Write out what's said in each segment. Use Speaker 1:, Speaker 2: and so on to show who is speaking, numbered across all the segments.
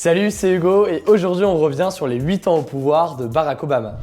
Speaker 1: Salut, c'est Hugo et aujourd'hui on revient sur les 8 ans au pouvoir de Barack Obama.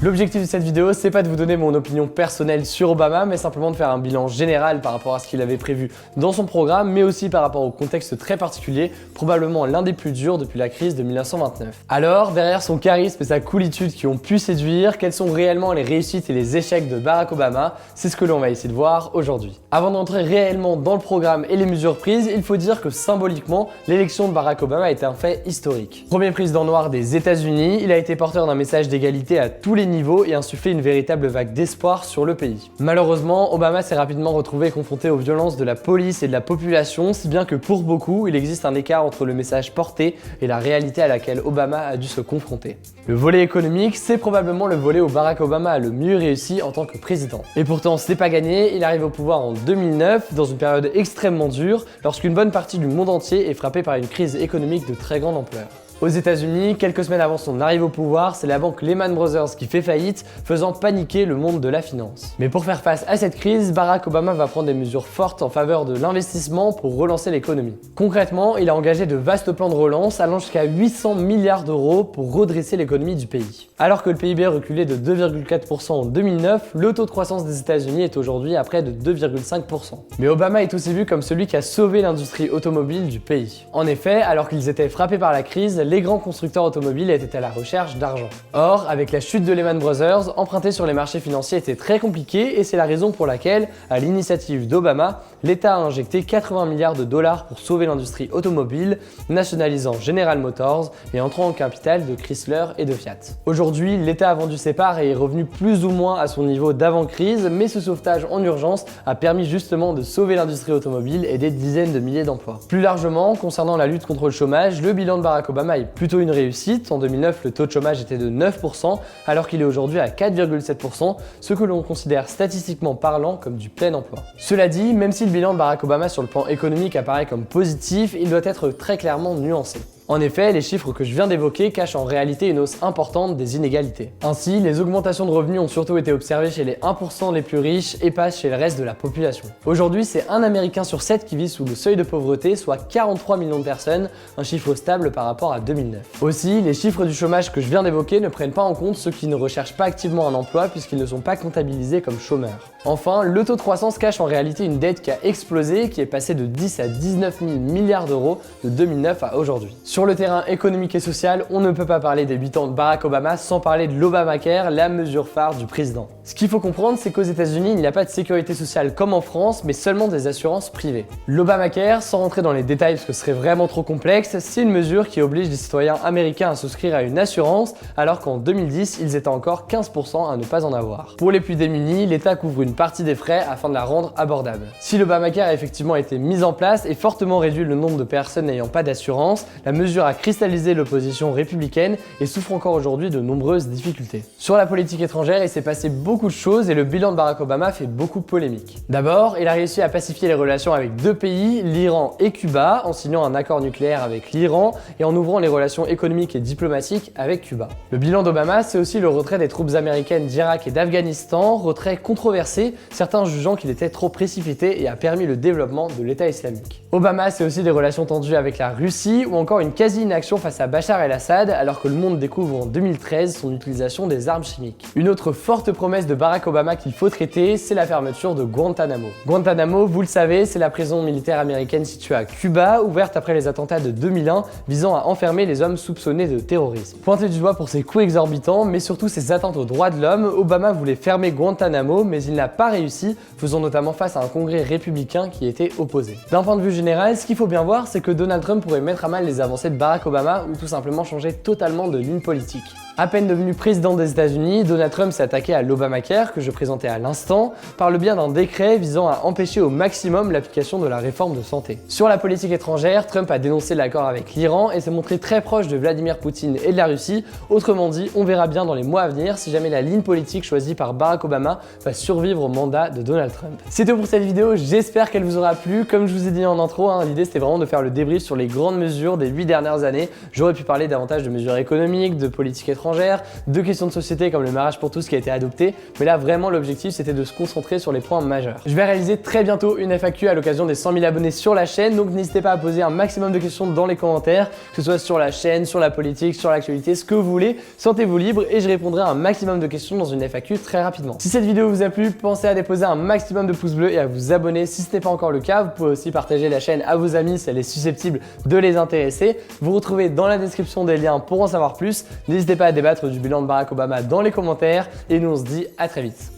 Speaker 1: L'objectif de cette vidéo, c'est pas de vous donner mon opinion personnelle sur Obama, mais simplement de faire un bilan général par rapport à ce qu'il avait prévu dans son programme, mais aussi par rapport au contexte très particulier, probablement l'un des plus durs depuis la crise de 1929. Alors, derrière son charisme et sa coolitude qui ont pu séduire, quelles sont réellement les réussites et les échecs de Barack Obama? C'est ce que l'on va essayer de voir aujourd'hui. Avant d'entrer réellement dans le programme et les mesures prises, il faut dire que symboliquement, l'élection de Barack Obama était un fait historique. Premier président noir des États-Unis, il a été porteur d'un message d'égalité à tous les niveaux et insuffler une véritable vague d'espoir sur le pays. Malheureusement, Obama s'est rapidement retrouvé confronté aux violences de la police et de la population, si bien que pour beaucoup, il existe un écart entre le message porté et la réalité à laquelle Obama a dû se confronter. Le volet économique, c'est probablement le volet où Barack Obama a le mieux réussi en tant que président. Et pourtant, c'est pas gagné, il arrive au pouvoir en 2009, dans une période extrêmement dure, lorsqu'une bonne partie du monde entier est frappée par une crise économique de très grande ampleur. Aux États-Unis, quelques semaines avant son arrivée au pouvoir, c'est la banque Lehman Brothers qui fait faillite, faisant paniquer le monde de la finance. Mais pour faire face à cette crise, Barack Obama va prendre des mesures fortes en faveur de l'investissement pour relancer l'économie. Concrètement, il a engagé de vastes plans de relance allant jusqu'à 800 milliards d'euros pour redresser l'économie du pays. Alors que le PIB reculait de 2,4% en 2009, le taux de croissance des États-Unis est aujourd'hui à près de 2,5%. Mais Obama est aussi vu comme celui qui a sauvé l'industrie automobile du pays. En effet, alors qu'ils étaient frappés par la crise, les grands constructeurs automobiles étaient à la recherche d'argent. Or, avec la chute de Lehman Brothers, emprunter sur les marchés financiers était très compliqué et c'est la raison pour laquelle, à l'initiative d'Obama, l'État a injecté 80 milliards de dollars pour sauver l'industrie automobile, nationalisant General Motors et entrant en capital de Chrysler et de Fiat. Aujourd'hui, l'État a vendu ses parts et est revenu plus ou moins à son niveau d'avant-crise, mais ce sauvetage en urgence a permis justement de sauver l'industrie automobile et des dizaines de milliers d'emplois. Plus largement, concernant la lutte contre le chômage, le bilan de Barack Obama est plutôt une réussite. En 2009, le taux de chômage était de 9%, alors qu'il est aujourd'hui à 4,7%, ce que l'on considère statistiquement parlant comme du plein emploi. Cela dit, même si le bilan de Barack Obama sur le plan économique apparaît comme positif, il doit être très clairement nuancé. En effet, les chiffres que je viens d'évoquer cachent en réalité une hausse importante des inégalités. Ainsi, les augmentations de revenus ont surtout été observées chez les 1% les plus riches et pas chez le reste de la population. Aujourd'hui, c'est un Américain sur 7 qui vit sous le seuil de pauvreté, soit 43 millions de personnes, un chiffre stable par rapport à 2009. Aussi, les chiffres du chômage que je viens d'évoquer ne prennent pas en compte ceux qui ne recherchent pas activement un emploi puisqu'ils ne sont pas comptabilisés comme chômeurs. Enfin, le taux de croissance cache en réalité une dette qui a explosé, qui est passée de 10 à 19 000 milliards d'euros de 2009 à aujourd'hui. Sur le terrain économique et social, on ne peut pas parler des 8 ans de Barack Obama sans parler de l'Obamacare, la mesure phare du président. Ce qu'il faut comprendre, c'est qu'aux États-Unis, il n'y a pas de sécurité sociale comme en France, mais seulement des assurances privées. L'Obamacare, sans rentrer dans les détails parce que ce serait vraiment trop complexe, c'est une mesure qui oblige les citoyens américains à souscrire à une assurance, alors qu'en 2010, ils étaient encore 15% à ne pas en avoir. Pour les plus démunis, l'État couvre une partie des frais afin de la rendre abordable. Si l'Obamacare a effectivement été mise en place et fortement réduit le nombre de personnes n'ayant pas d'assurance, la mesure a cristallisé l'opposition républicaine et souffre encore aujourd'hui de nombreuses difficultés. Sur la politique étrangère, il s'est passé beaucoup de choses et le bilan de Barack Obama fait beaucoup polémique. D'abord, il a réussi à pacifier les relations avec deux pays, l'Iran et Cuba, en signant un accord nucléaire avec l'Iran et en ouvrant les relations économiques et diplomatiques avec Cuba. Le bilan d'Obama, c'est aussi le retrait des troupes américaines d'Irak et d'Afghanistan, retrait controversé, certains jugeant qu'il était trop précipité et a permis le développement de l'État islamique. Obama, c'est aussi des relations tendues avec la Russie ou encore une quasi-inaction face à Bachar el-Assad alors que le monde découvre en 2013 son utilisation des armes chimiques. Une autre forte promesse de Barack Obama qu'il faut traiter, c'est la fermeture de Guantanamo. Guantanamo, vous le savez, c'est la prison militaire américaine située à Cuba, ouverte après les attentats de 2001 visant à enfermer les hommes soupçonnés de terrorisme. Pointé du doigt pour ses coûts exorbitants, mais surtout ses atteintes aux droits de l'homme, Obama voulait fermer Guantanamo, mais il n'a pas réussi, faisant notamment face à un congrès républicain qui était opposé. D'un point de vue général, ce qu'il faut bien voir, c'est que Donald Trump pourrait mettre à mal les avancées de Barack Obama ou tout simplement changer totalement de ligne politique. À peine devenu président des États-Unis, Donald Trump s'est attaqué à l'Obamacare, que je présentais à l'instant, par le biais d'un décret visant à empêcher au maximum l'application de la réforme de santé. Sur la politique étrangère, Trump a dénoncé l'accord avec l'Iran et s'est montré très proche de Vladimir Poutine et de la Russie. Autrement dit, on verra bien dans les mois à venir si jamais la ligne politique choisie par Barack Obama va survivre au mandat de Donald Trump. C'est tout pour cette vidéo, j'espère qu'elle vous aura plu. Comme je vous ai dit en intro, l'idée c'était vraiment de faire le débrief sur les grandes mesures des 8 dernières années. J'aurais pu parler davantage de mesures économiques, de politique étrangère, étrangères, de questions de société comme le mariage pour tous qui a été adopté. Mais là, vraiment, l'objectif, c'était de se concentrer sur les points majeurs. Je vais réaliser très bientôt une FAQ à l'occasion des 100 000 abonnés sur la chaîne, donc n'hésitez pas à poser un maximum de questions dans les commentaires, que ce soit sur la chaîne, sur la politique, sur l'actualité, ce que vous voulez. Sentez-vous libre et je répondrai à un maximum de questions dans une FAQ très rapidement. Si cette vidéo vous a plu, pensez à déposer un maximum de pouces bleus et à vous abonner si ce n'est pas encore le cas. Vous pouvez aussi partager la chaîne à vos amis si elle est susceptible de les intéresser. Vous retrouvez dans la description des liens pour en savoir plus. N'hésitez pas à débattre du bilan de Barack Obama dans les commentaires et nous on se dit à très vite.